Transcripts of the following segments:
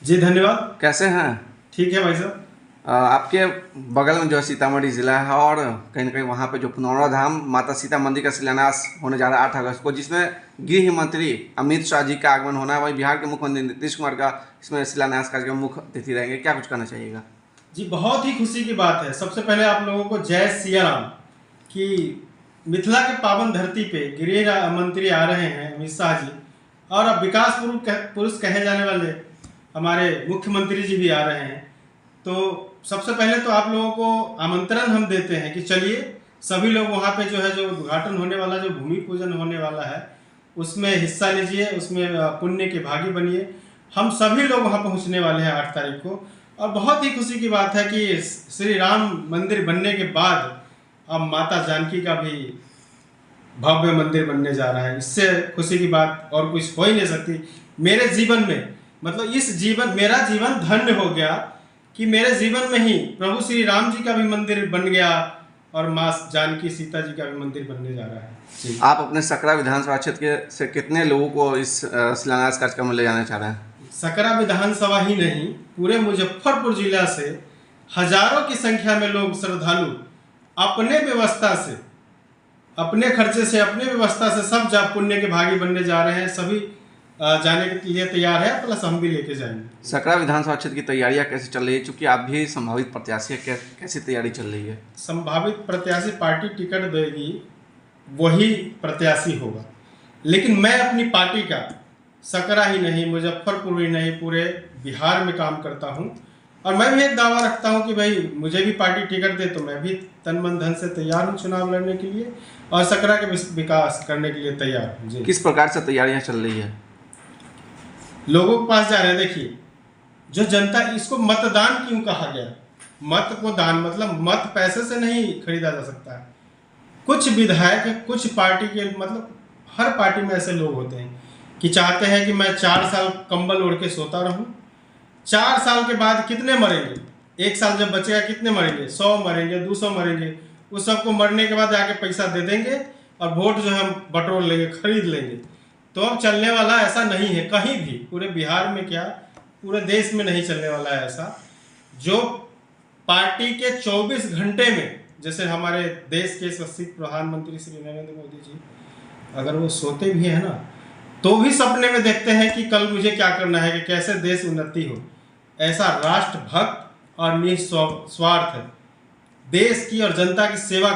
जी धन्यवाद। कैसे हैं? ठीक है भाई साहब। आपके बगल में जो सीतामढ़ी ज़िला है और कहीं ना कहीं वहाँ पे जो पुनौरा धाम माता सीता मंदिर का शिलान्यास होने जा रहा है 8 अगस्त को, जिसमें गृह मंत्री अमित शाह जी का आगमन होना है। वहीं बिहार के मुख्यमंत्री नीतीश कुमार का इसमें शिलान्यास कार्यक्रम मुख्य अतिथि रहेंगे। क्या कुछ कहना चाहिएगा? जी बहुत ही खुशी की बात है। सबसे पहले आप लोगों को जय सिया राम कि मिथिला के पावन धरती पे गृह मंत्री आ रहे हैं अमित शाह जी, और अब विकास पुरुष कहे जाने वाले हमारे मुख्यमंत्री जी भी आ रहे हैं। तो सबसे पहले तो आप लोगों को आमंत्रण हम देते हैं कि चलिए सभी लोग वहाँ पे जो है जो उद्घाटन होने वाला, जो भूमि पूजन होने वाला है, उसमें हिस्सा लीजिए, उसमें पुण्य के भागी बनिए। हम सभी लोग वहाँ पहुँचने वाले हैं 8 तारीख को। और बहुत ही खुशी की बात है कि श्री राम मंदिर बनने के बाद अब माता जानकी का भी भव्य मंदिर बनने जा रहा है। इससे खुशी की बात और कुछ हो ही नहीं सकती मेरे जीवन में। मतलब मेरा जीवन धन्य हो गया कि मेरे जीवन में ही प्रभु श्री राम जी का भी मंदिर बन गया और माँ जानकी सीता जी का भी मंदिर बनने जा रहा है। आप अपने सकरा विधानसभा क्षेत्र से कितने लोगों को इस शिलान्यास कार्यक्रम में ले जाना चाह रहे हैं? सकरा विधानसभा ही नहीं, पूरे मुजफ्फरपुर जिला से हजारों की संख्या में लोग श्रद्धालु अपने व्यवस्था से, अपने खर्चे से, अपने व्यवस्था से सब पुण्य के भागी बनने जा रहे हैं। सभी जाने के लिए तैयार है, प्लस हम भी लेके जाएंगे। सकरा विधानसभा क्षेत्र की तैयारियां कैसे चल रही है, क्योंकि आप भी संभावित प्रत्याशी है, कैसी तैयारी चल रही है? संभावित प्रत्याशी पार्टी टिकट देगी वही प्रत्याशी होगा, लेकिन मैं अपनी पार्टी का सकरा ही नहीं, मुजफ्फरपुर ही नहीं, पूरे बिहार में काम करता हूं। और मैं भी एक दावा रखता हूं कि भाई मुझे भी पार्टी टिकट दे तो मैं भी तन मन धन से तैयार हूं चुनाव लड़ने के लिए और सकरा के विकास करने के लिए तैयार हूं। किस प्रकार से तैयारियां चल रही है? लोगों के पास जा रहे हैं। देखिए, जो जनता, इसको मतदान क्यों कहा गया? मत को दान, मतलब मत पैसे से नहीं खरीदा जा सकता है। कुछ विधायक, कुछ पार्टी के, मतलब हर पार्टी में ऐसे लोग होते हैं कि चाहते हैं कि मैं 4 साल कंबल ओढ़ के सोता रहूं। 4 साल के बाद कितने मरेंगे? 1 साल जब बचेगा कितने मरेंगे? 100 मरेंगे, 200 मरेंगे। उस सबको मरने के बाद आके पैसा दे देंगे और वोट जो है हम बटोर लेंगे, खरीद लेंगे। तो अब चलने वाला ऐसा नहीं है कहीं भी, पूरे बिहार में क्या पूरे देश में नहीं चलने वाला है ऐसा। जो पार्टी के 24 घंटे में, जैसे हमारे देश के यशस्वी प्रधानमंत्री श्री नरेंद्र मोदी जी, अगर वो सोते भी हैं ना तो भी सपने में देखते हैं कि कल मुझे क्या करना है, कि कैसे देश उन्नति हो। ऐसा राष्ट्रभक्त और निस्वार्थ देश की और जनता की सेवा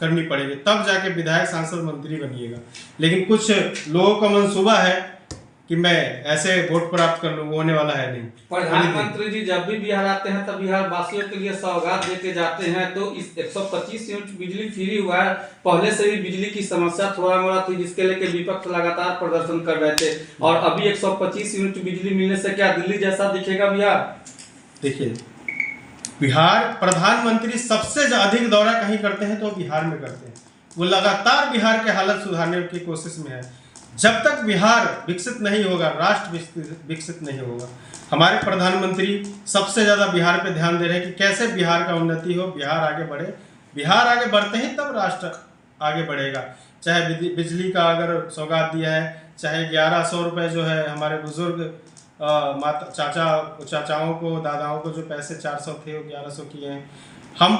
करनी पड़ेगी, तब जाके विधायक, सांसद, मंत्री बनिएगा। लेकिन कुछ लोगों का मंसूबा है कि मैं ऐसे वोट प्राप्त कर लूँ, वो होने वाला है नहीं। प्रधानमंत्री जी जब भी बिहार आते हैं तब बिहार वासियों के लिए सौगात देके जाते हैं। तो इस 125 यूनिट बिजली फ्री हुआ है। पहले से भी बिजली की समस्या थोड़ा मोड़ा थी, जिसके लेके विपक्ष लगातार प्रदर्शन कर रहे थे, और अभी 125 यूनिट बिजली मिलने से क्या दिल्ली जैसा दिखेगा बिहार? देखिए, बिहार प्रधानमंत्री सबसे अधिक दौरा कहीं करते हैं तो बिहार में करते हैं। वो लगातार बिहार के हालत सुधारने की कोशिश में है। जब तक बिहार विकसित नहीं होगा, राष्ट्र विकसित नहीं होगा। हमारे प्रधानमंत्री सबसे ज़्यादा बिहार पे ध्यान दे रहे हैं कि कैसे बिहार का उन्नति हो, बिहार आगे बढ़े। बिहार आगे बढ़ते ही तब राष्ट्र आगे बढ़ेगा। चाहे बिजली का अगर सौगात दिया है, चाहे 1100 रुपये जो है हमारे बुजुर्ग चाचाओं को, दादाओं को जो पैसे 400 थे वो 1100 किए हैं। हम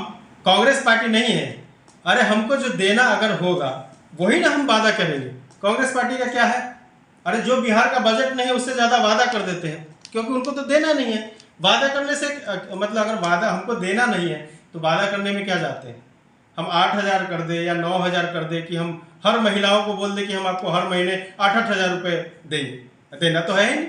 कांग्रेस पार्टी नहीं है। अरे हमको जो देना अगर होगा वही ना हम वादा करेंगे। कांग्रेस पार्टी का क्या है? अरे जो बिहार का बजट नहीं है उससे ज़्यादा वादा कर देते हैं, क्योंकि उनको तो देना नहीं है। वादा करने से मतलब अगर वादा हमको देना नहीं है तो वादा करने में क्या जाते हैं? हम 8000 कर दे या 9000 कर दे, कि हम हर महिलाओं को बोल दे कि हम आपको हर महीने 8-8 हज़ार रुपये देंगे। देना तो है ही नहीं।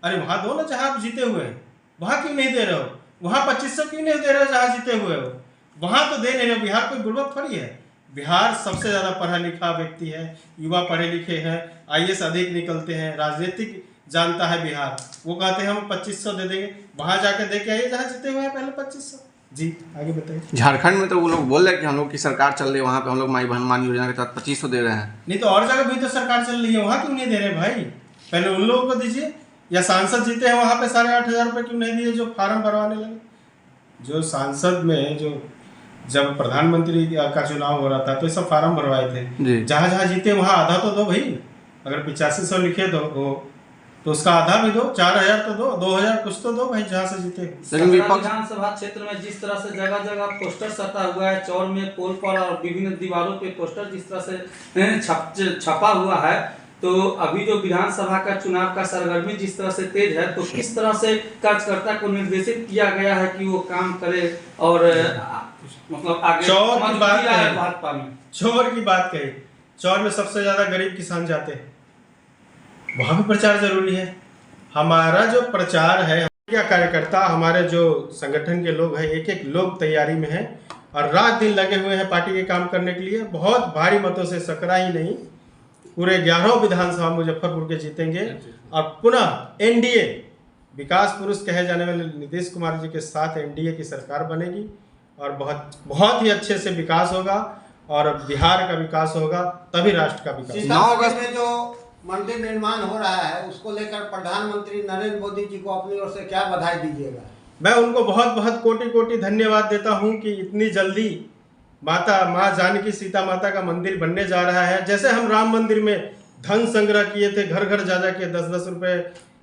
अरे वहाँ दो ना जहाँ आप जीते हुए हैं। वहाँ क्यों नहीं दे रहे हो? वहाँ 2500 क्यों नहीं दे रहे हो जहाँ जीते हुए हो? वहाँ तो दे नहीं रहे हो। बिहार कोई बुड़बक थोड़ी है। बिहार सबसे ज़्यादा पढ़ा लिखा व्यक्ति है, युवा पढ़े लिखे हैं, IAS अधिक निकलते हैं, राजनीतिक जानता है बिहार। वो कहते हैं हम 2500 दे देंगे। वहाँ जाके दे के आइए जहाँ जीते हुए हैं पहले 2500। जी आगे बताइए। झारखंड में तो वो लोग बोल रहे हैं कि हम लोग की सरकार चल रही है, वहाँ पे हम लोग माई बहन मान योजना के तहत 2500 दे रहे हैं। नहीं तो और जगह भी तो सरकार चल रही है, वहाँ क्यों नहीं दे रहे भाई? पहले उन लोगों को दीजिए। या सांसद जीते हैं वहाँ पे 8500 रुपये क्यों नहीं दिए जो फार्म भरवाने लगे? जो सांसद में जो जब प्रधानमंत्री का चुनाव हो रहा था तो ये सब फार्म भरवाए थे। जहाँ जहाँ जीते वहाँ आधा तो दो भाई। अगर 8500 लिखे तो तो उसका आधा भी दो, 4,000 तो दो, 2,000 कुछ तो दो भाई, जहाँ से जीते। लेकिन सकरा विपक्ष विधानसभा क्षेत्र में जिस तरह से जगह जगह पोस्टर सटा हुआ है, चौर में, पोल पर और विभिन्न दीवारों पे पोस्टर जिस तरह से छपा हुआ है, तो अभी जो विधानसभा का चुनाव का सरगर्मी जिस तरह से तेज है, तो किस तरह से कार्यकर्ता को निर्देशित किया गया है कि वो काम करे और मतलब आगे चौर की बात है भाजपा में? चौर की बात कही, चौर में सबसे ज्यादा गरीब किसान जाते हैं, वहां भी प्रचार जरूरी है। हमारा जो प्रचार है, क्या कार्यकर्ता, हमारे जो संगठन के लोग हैं, एक एक लोग तैयारी में हैं और रात दिन लगे हुए हैं पार्टी के काम करने के लिए। बहुत भारी मतों से सकरा ही नहीं, पूरे 11 विधानसभा मुजफ्फरपुर के जीतेंगे और पुनः एनडीए, विकास पुरुष कहे जाने वाले नीतीश कुमार जी के साथ एनडीए की सरकार बनेगी और बहुत बहुत ही अच्छे से विकास होगा और बिहार का विकास होगा, तभी राष्ट्र का विकास। 9 अगस्त में जो मंदिर निर्माण हो रहा है, उसको लेकर प्रधानमंत्री नरेंद्र मोदी जी को अपनी ओर से क्या बधाई दीजिएगा? मैं उनको बहुत बहुत कोटि कोटि धन्यवाद देता हूं कि इतनी जल्दी माँ जानकी सीता माता का मंदिर बनने जा रहा है। जैसे हम राम मंदिर में धन संग्रह किए थे, घर घर जा के 10-10 रुपए,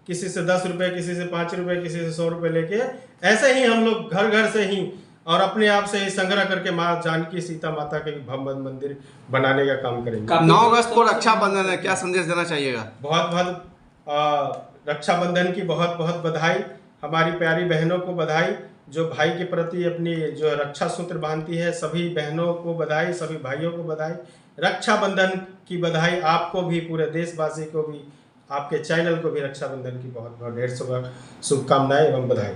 किसी से 10 रुपए, किसी से 5 रुपए, किसी से 100 रुपए लेके, ऐसे ही हम लोग घर घर से ही और अपने आप से ही संग्रह करके माँ जानकी सीता माता के भव्य मंदिर बनाने का काम करेंगे। 9 अगस्त को रक्षाबंधन है, क्या संदेश देना चाहिएगा? बहुत बहुत रक्षाबंधन की बहुत बहुत बधाई, हमारी प्यारी बहनों को बधाई, जो भाई के प्रति अपनी जो रक्षा सूत्र बांधती है, सभी बहनों को बधाई, सभी भाइयों को बधाई, रक्षाबंधन की बधाई आपको भी, पूरे देशवासी को भी, आपके चैनल को भी रक्षाबंधन की बहुत बहुत ढेर शुभकामनाएं एवं बधाई।